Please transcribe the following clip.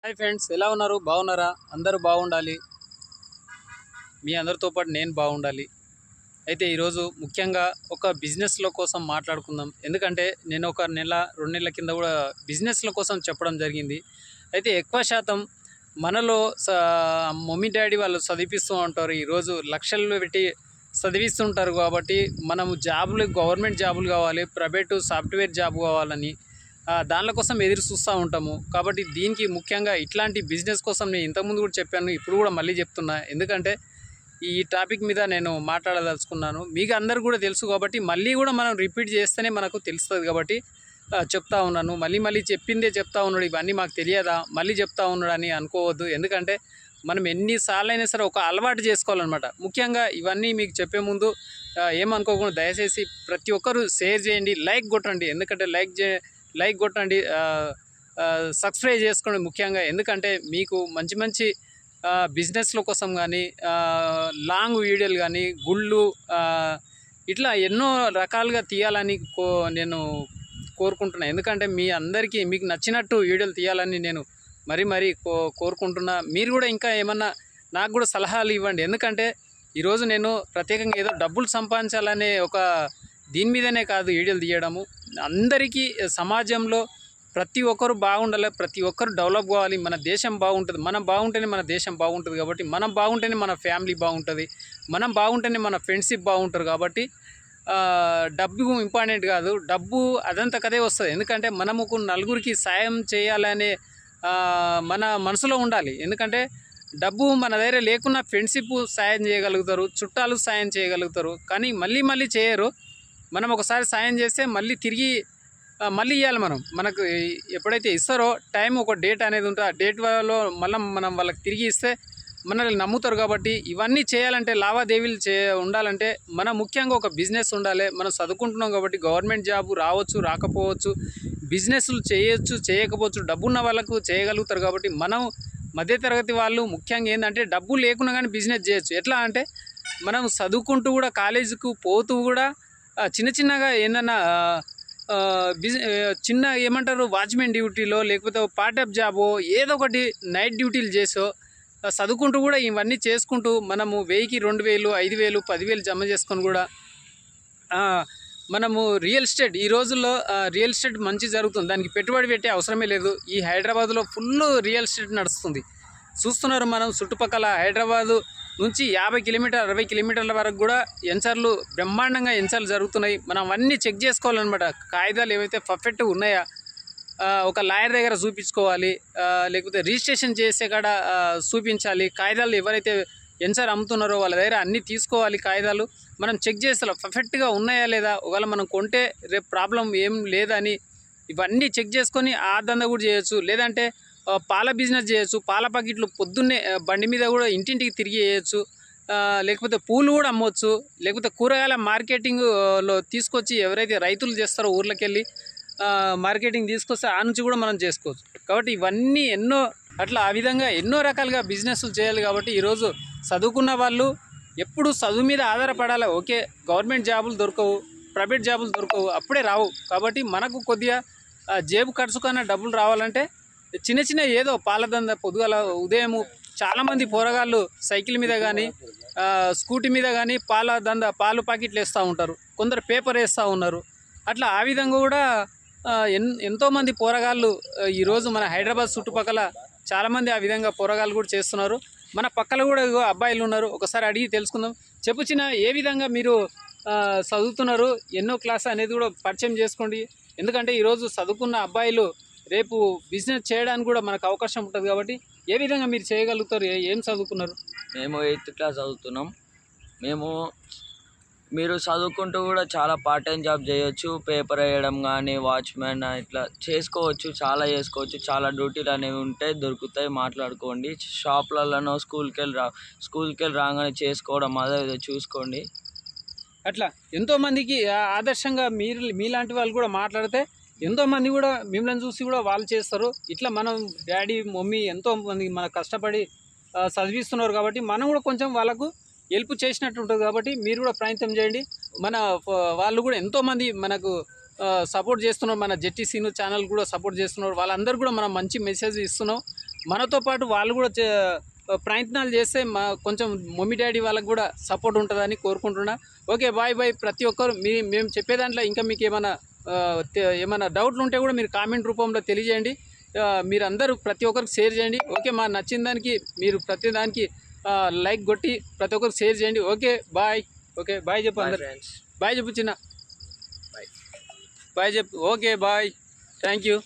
Hi friends, ఎలా ఉన్నారు? బాగున్నారా? అందరూ బాగుండాలి. మీ అందరితో పాటు నేను బాగుండాలి. అయితే ఈరోజు ముఖ్యంగా ఒక బిజినెస్ల కోసం మాట్లాడుకుందాం. ఎందుకంటే నేను ఒక నెల 2 నెలల కింద కూడా బిజినెస్ల కోసం చెప్పడం జరిగింది. అయితే ఎక్కువ శాతం మనలో మమ్మీ డాడీ వాళ్ళు చదివిస్తూ ఉంటారు. ఈరోజు లక్షలు పెట్టి చదివిస్తుంటారు కాబట్టి మనము జాబులు, గవర్నమెంట్ జాబులు కావాలి, ప్రైవేటు సాఫ్ట్వేర్ జాబ్ కావాలని దానిల కోసం ఎదురు చూస్తూ ఉంటాము. కాబట్టి దీనికి ముఖ్యంగా ఇట్లాంటి బిజినెస్ కోసం నేను ఇంతకుముందు కూడా చెప్పాను, ఇప్పుడు కూడా మళ్ళీ చెప్తున్నా. ఎందుకంటే ఈ టాపిక్ మీద నేను మాట్లాడదలుచుకున్నాను. మీకు అందరు కూడా తెలుసు కాబట్టి మళ్ళీ కూడా మనం రిపీట్ చేస్తేనే మనకు తెలుస్తుంది కాబట్టి చెప్తా ఉన్నాను. మళ్ళీ మళ్ళీ చెప్పిందే చెప్తా ఉన్నాడు, ఇవన్నీ మాకు తెలియదా మళ్ళీ చెప్తా ఉన్నాడు అని అనుకోవద్దు. ఎందుకంటే మనం ఎన్నిసార్లు అయినా సరే ఒక అలవాటు చేసుకోవాలన్నమాట. ముఖ్యంగా ఇవన్నీ మీకు చెప్పే ముందు ఏమనుకోకుండా దయచేసి ప్రతి ఒక్కరూ షేర్ చేయండి, లైక్ కొట్టండి. ఎందుకంటే లైక్ కొట్టండి, సబ్స్క్రైబ్ చేసుకోండి ముఖ్యంగా. ఎందుకంటే మీకు మంచి మంచి బిజినెస్ల కోసం కానీ, లాంగ్ వీడియోలు కానీ, గుళ్ళు ఇట్లా ఎన్నో రకాలుగా తీయాలని నేను కోరుకుంటున్నా. ఎందుకంటే మీ అందరికీ మీకు నచ్చినట్టు వీడియోలు తీయాలని నేను మరీ కోరుకుంటున్నా. మీరు కూడా ఇంకా ఏమన్నా నాకు కూడా సలహాలు ఇవ్వండి. ఎందుకంటే ఈరోజు నేను ప్రత్యేకంగా ఏదో డబ్బులు సంపాదించాలనే ఒక దీని మీదనే కాదు వీడియోలు తీయడము. అందరికీ సమాజంలో ప్రతి ఒక్కరు బాగుండాలి, ప్రతి ఒక్కరు డెవలప్ కావాలి. మన దేశం బాగుంటుంది, మనం బాగుంటేనే మన దేశం బాగుంటుంది. కాబట్టి మనం బాగుంటేనే మన ఫ్యామిలీ బాగుంటుంది, మనం బాగుంటేనే మన ఫ్రెండ్షిప్ బాగుంటారు. కాబట్టి డబ్బు ఇంపార్టెంట్ కాదు, డబ్బు అదంతా కదే వస్తుంది. ఎందుకంటే మనము నలుగురికి సాయం చేయాలనే మన మనసులో ఉండాలి. ఎందుకంటే డబ్బు మన దగ్గర లేకున్నా ఫ్రెండ్షిప్ సాయం చేయగలుగుతారు, చుట్టాలు సాయం చేయగలుగుతారు, కానీ మళ్ళీ చేయరు. మనం ఒకసారి సాయం చేస్తే మళ్ళీ తిరిగి మళ్ళీ ఇవ్వాలి. మనకు ఎప్పుడైతే ఇస్తారో టైం ఒక డేట్ అనేది ఉంటుంది, ఆ డేట్ వల్ల మనం వాళ్ళకి తిరిగి ఇస్తే మనల్ని నమ్ముతారు. కాబట్టి ఇవన్నీ చేయాలంటే, లావాదేవీలు ఉండాలంటే మనం ముఖ్యంగా ఒక బిజినెస్ ఉండాలి. మనం చదువుకుంటున్నాం కాబట్టి గవర్నమెంట్ జాబు రావచ్చు, రాకపోవచ్చు, బిజినెస్లు చేయొచ్చు, చేయకపోవచ్చు, డబ్బున్న వాళ్ళకు చేయగలుగుతారు. కాబట్టి మనం మధ్యతరగతి వాళ్ళు ముఖ్యంగా ఏంటంటే డబ్బు లేకున్నా కానీ బిజినెస్ చేయొచ్చు. ఎట్లా అంటే మనం చదువుకుంటూ కూడా, కాలేజీకి పోతూ కూడా చిన్నగా ఏందన్నా చిన్న ఏమంటారు వాచ్మెన్ డ్యూటీలో, లేకపోతే పార్ట్ ఆఫ్ జాబో, ఏదో ఒకటి నైట్ డ్యూటీలు చేసో చదువుకుంటూ కూడా ఇవన్నీ చేసుకుంటూ మనము 1000కి 2000, 5000, 10,000 జమ చేసుకొని కూడా మనము రియల్ ఎస్టేట్, ఈ రోజుల్లో రియల్ ఎస్టేట్ మంచి జరుగుతుంది, దానికి పెట్టుబడి పెట్టే అవసరమే లేదు. ఈ హైదరాబాద్లో ఫుల్ రియల్ ఎస్టేట్ నడుస్తుంది. చూస్తున్నారు మనం చుట్టుపక్కల హైదరాబాదు నుంచి 50 కిలోమీటర్ 60 కిలోమీటర్ల వరకు కూడా ఎంచర్లు బ్రహ్మాండంగా ఎంచర్లు జరుగుతున్నాయి. మనం అవన్నీ చెక్ చేసుకోవాలన్నమాట. కాగితాలు ఏవైతే పర్ఫెక్ట్గా ఉన్నాయా ఒక లాయర్ దగ్గర చూపించుకోవాలి, లేకపోతే రిజిస్ట్రేషన్ చేసే కాడ చూపించాలి. కాగితాలు ఎవరైతే ఎంచర్ అమ్ముతున్నారో వాళ్ళ దగ్గర అన్నీ తీసుకోవాలి. కాగితాలు మనం చెక్ చేస్తాం పర్ఫెక్ట్గా ఉన్నాయా లేదా, ఒకవేళ మనం కొంటే రేపు ప్రాబ్లం ఏం లేదని ఇవన్నీ చెక్ చేసుకొని ఆ దందా కూడా చేయొచ్చు. లేదంటే పాల బిజినెస్ చేయొచ్చు, పాల ప్యాకెట్లు పొద్దున్నే బండి మీద కూడా ఇంటింటికి తిరిగి వేయచ్చు. లేకపోతే పూలు కూడా అమ్మవచ్చు, లేకపోతే కూరగాయల మార్కెటింగ్లో తీసుకొచ్చి ఎవరైతే రైతులు చేస్తారో ఊర్లోకి వెళ్ళి మార్కెటింగ్ తీసుకొస్తే ఆ నుంచి కూడా మనం చేసుకోవచ్చు. కాబట్టి ఇవన్నీ అట్లా ఆ విధంగా ఎన్నో రకాలుగా బిజినెస్లు చేయాలి. కాబట్టి ఈరోజు చదువుకున్న వాళ్ళు ఎప్పుడు చదువు మీద ఆధారపడాలి. ఓకే, గవర్నమెంట్ జాబులు దొరకవు, ప్రైవేట్ జాబులు దొరకవు, అప్పుడే రావు. కాబట్టి మనకు కొద్దిగా జేబు ఖర్చుకన్నా డబ్బులు రావాలంటే చిన్న ఏదో పాలదంద పొద్దుగల ఉదయము చాలామంది పోరగాళ్ళు సైకిల్ మీద కానీ స్కూటీ మీద కానీ పాలు ప్యాకెట్లు వేస్తూ ఉంటారు, కొందరు పేపర్ వేస్తూ ఉన్నారు. అట్లా ఆ విధంగా కూడా ఎంతోమంది పోరగాళ్ళు ఈరోజు మన హైదరాబాద్ చుట్టుపక్కల చాలామంది ఆ విధంగా పోరగాళ్ళు కూడా చేస్తున్నారు. మన పక్కన కూడా అబ్బాయిలు ఉన్నారు, ఒకసారి అడిగి తెలుసుకుందాం. చిన్న ఏ విధంగా మీరు చదువుతున్నారు, ఎన్నో క్లాస్ అనేది కూడా పరిచయం చేసుకోండి. ఎందుకంటే ఈరోజు చదువుకున్న అబ్బాయిలు రేపు బిజినెస్ చేయడానికి కూడా మనకు అవకాశం ఉంటుంది. కాబట్టి ఏ విధంగా మీరు చేయగలుగుతారు, ఏం చదువుకున్నారు? మేము 8th క్లాస్ చదువుతున్నాం. మీరు చదువుకుంటూ కూడా చాలా పార్ట్ టైం జాబ్ చేయొచ్చు. పేపర్ వేయడం కానీ, వాచ్మెన్ ఇట్లా చేసుకోవచ్చు, చాలా చేసుకోవచ్చు. చాలా డ్యూటీలు అనేవి ఉంటాయి, దొరుకుతాయి, మాట్లాడుకోండి. షాప్లలోనో స్కూల్కి వెళ్ళి రాగానే చేసుకోవడం అదే చూసుకోండి. అట్లా ఎంతోమందికి ఆదర్శంగా మీలాంటి వాళ్ళు కూడా మాట్లాడితే ఎంతోమంది కూడా మిమ్మల్ని చూసి కూడా వాళ్ళు చేస్తారు. ఇట్లా మనం డాడీ మమ్మీ ఎంతోమంది మనకు కష్టపడి చదివిస్తున్నారు. కాబట్టి మనం కూడా కొంచెం వాళ్ళకు హెల్ప్ చేసినట్టు ఉంటుంది. కాబట్టి మీరు కూడా ప్రయత్నం చేయండి. వాళ్ళు కూడా ఎంతోమంది మనకు సపోర్ట్ చేస్తున్నారు. మన జెట్టి సీను ఛానల్ కూడా సపోర్ట్ చేస్తున్నారు. వాళ్ళందరూ కూడా మనం మంచి మెసేజ్ ఇస్తున్నాం. మనతో పాటు వాళ్ళు కూడా ప్రయత్నాలు చేస్తే కొంచెం మమ్మీ డాడీ వాళ్ళకి కూడా సపోర్ట్ ఉంటుందని కోరుకుంటున్నా. Okay, bye bye. ప్రతి ఒక్కరు మేము చెప్పే దాంట్లో ఇంకా మీకు ఏమైనా డౌట్లు ఉంటే కూడా మీరు కామెంట్ రూపంలో తెలియజేయండి. మీరందరూ ప్రతి ఒక్కరికి షేర్ చేయండి. ఓకే, మా నచ్చిన దానికి మీరు ప్రతి దానికి లైక్ కొట్టి ప్రతి ఒక్కరికి షేర్ చేయండి. Okay bye. ఓకే బాయ్ చెప్పు అందరు. ఫ్రెండ్స్ బాయ్ చెప్పు చిన్న. బాయ్. బాయ్ చెప్పు. Okay bye. Thank you.